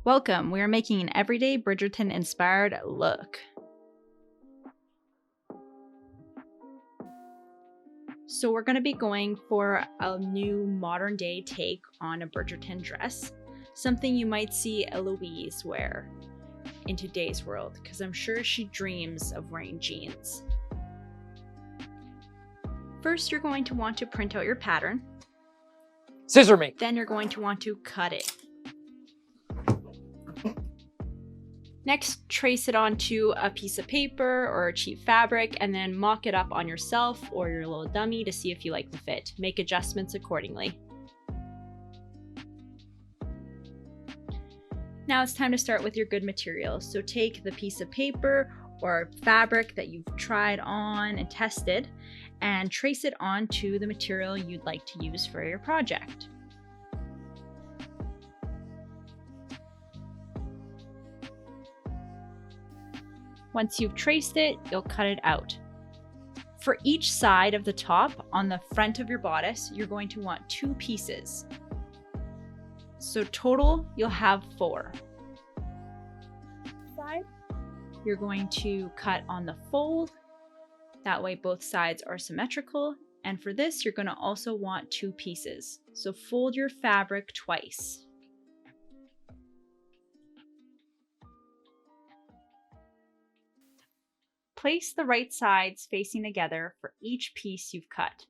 Welcome, we are making an everyday Bridgerton-inspired look. So we're going to be going for a new modern day take on a Bridgerton dress. Something you might see Eloise wear in today's world, because I'm sure she dreams of wearing jeans. First, you're going to want to print out your pattern. Scissor me! Then you're going to want to cut it. Next, trace it onto a piece of paper or a cheap fabric and then mock it up on yourself or your little dummy to see if you like the fit. Make adjustments accordingly. Now it's time to start with your good materials. So take the piece of paper or fabric that you've tried on and tested and trace it onto the material you'd like to use for your project. Once you've traced it, you'll cut it out. For each side of the top on the front of your bodice, you're going to want 2 pieces. So total, you'll have 4. Side, you're going to cut on the fold. That way both sides are symmetrical. And for this, you're going to also want 2 pieces. So fold your fabric twice. Place the right sides facing together for each piece you've cut.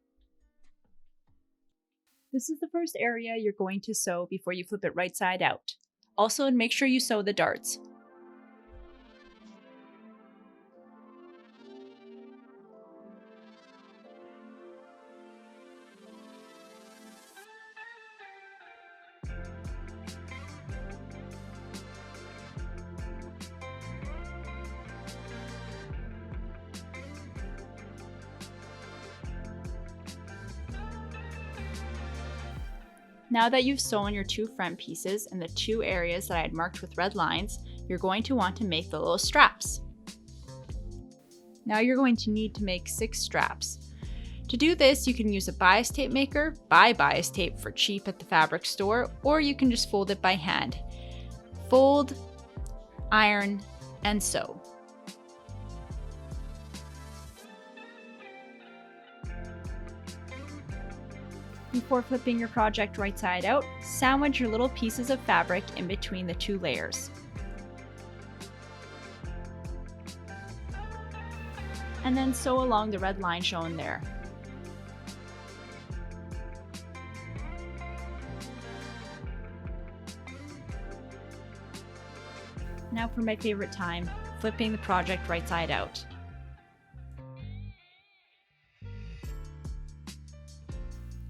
This is the first area you're going to sew before you flip it right side out. Also, make sure you sew the darts. Now that you've sewn your 2 front pieces in the 2 areas that I had marked with red lines, you're going to want to make the little straps. Now you're going to need to make 6 straps. To do this, you can use a bias tape maker, buy bias tape for cheap at the fabric store, or you can just fold it by hand. Fold, iron, and sew. Before flipping your project right side out, sandwich your little pieces of fabric in between the 2 layers. And then sew along the red line shown there. Now for my favorite time, flipping the project right side out.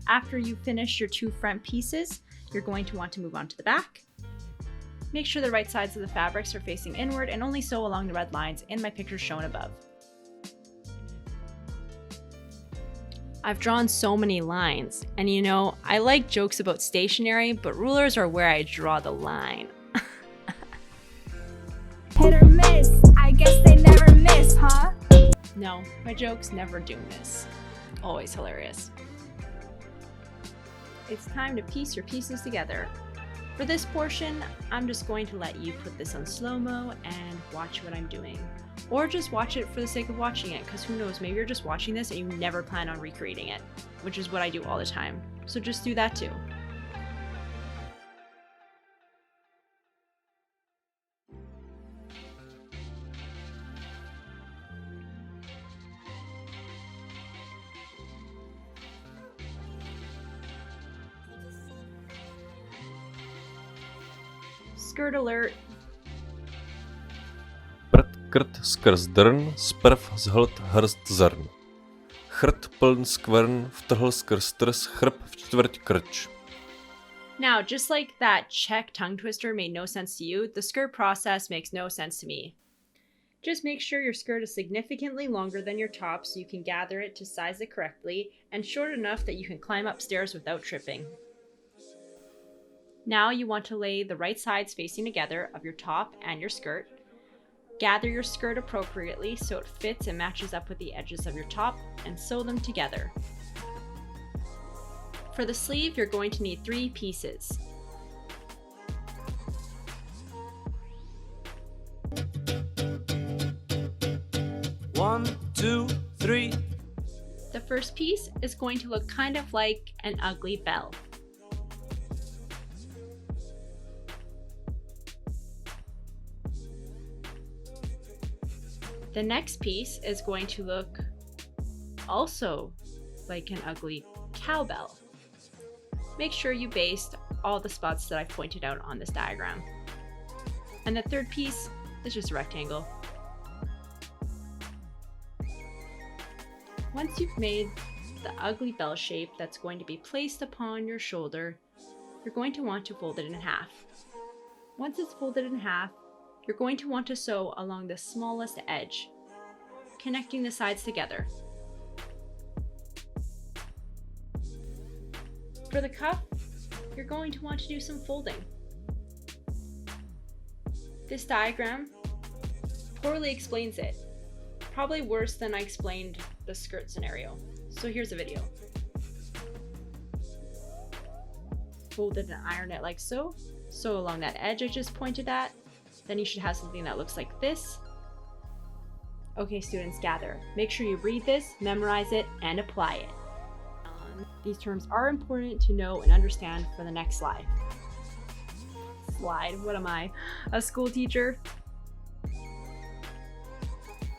After you finish your 2 front pieces, you're going to want to move on to the back. Make sure the right sides of the fabrics are facing inward and only sew along the red lines in my picture shown above. I've drawn so many lines, and you know, I like jokes about stationery, but rulers are where I draw the line. Hit or miss, I guess they never miss, huh? No, my jokes never do miss. Always hilarious. It's time to piece your pieces together. For this portion, I'm just going to let you put this on slow-mo and watch what I'm doing. Or just watch it for the sake of watching it, because who knows, maybe you're just watching this and you never plan on recreating it, which is what I do all the time. So just do that too. Skirt alert. Prd krt skrz drn, zprv zhlt hrst zrn. Chrt pln skvrn, vtrhl skrz trs, chrp v čtvrť krč. Now, just like that Czech tongue twister made no sense to you, the skirt process makes no sense to me. Just make sure your skirt is significantly longer than your top so you can gather it to size it correctly, and short enough that you can climb upstairs without tripping. Now you want to lay the right sides facing together of your top and your skirt. Gather your skirt appropriately so it fits and matches up with the edges of your top, and sew them together. For the sleeve, you're going to need 3 pieces. 1, 2, 3. The first piece is going to look kind of like an ugly bell. The next piece is going to look also like an ugly cowbell. Make sure you based all the spots that I've pointed out on this diagram. And the third piece is just a rectangle. Once you've made the ugly bell shape that's going to be placed upon your shoulder, you're going to want to fold it in half. Once it's folded in half, you're going to want to sew along the smallest edge, connecting the sides together. For the cuff, you're going to want to do some folding. This diagram poorly explains it, probably worse than I explained the skirt scenario. So here's a video. Fold it and iron it like so. Sew along that edge I just pointed at. Then you should have something that looks like this. Okay, students, gather. Make sure you read this, memorize it, and apply it. These terms are important to know and understand for the next slide. What am I? A school teacher?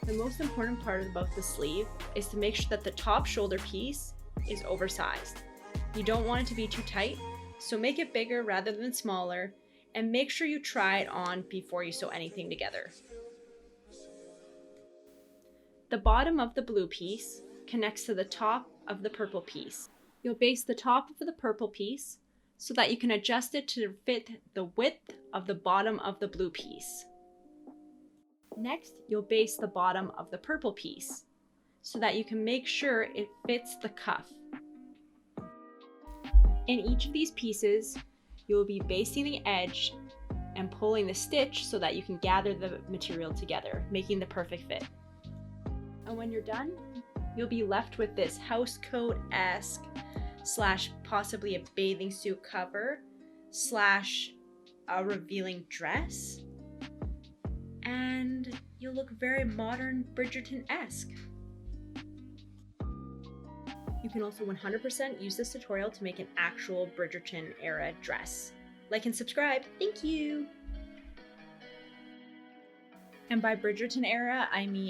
The most important part about the sleeve is to make sure that the top shoulder piece is oversized. You don't want it to be too tight, so make it bigger rather than smaller, and make sure you try it on before you sew anything together. The bottom of the blue piece connects to the top of the purple piece. You'll base the top of the purple piece so that you can adjust it to fit the width of the bottom of the blue piece. Next, you'll base the bottom of the purple piece so that you can make sure it fits the cuff. In each of these pieces, you'll be basting the edge and pulling the stitch so that you can gather the material together, making the perfect fit. And when you're done, you'll be left with this house coat-esque / possibly a bathing suit cover / a revealing dress. And you'll look very modern Bridgerton-esque. You can also 100% use this tutorial to make an actual Bridgerton era dress. Like and subscribe, thank you! And by Bridgerton era, I mean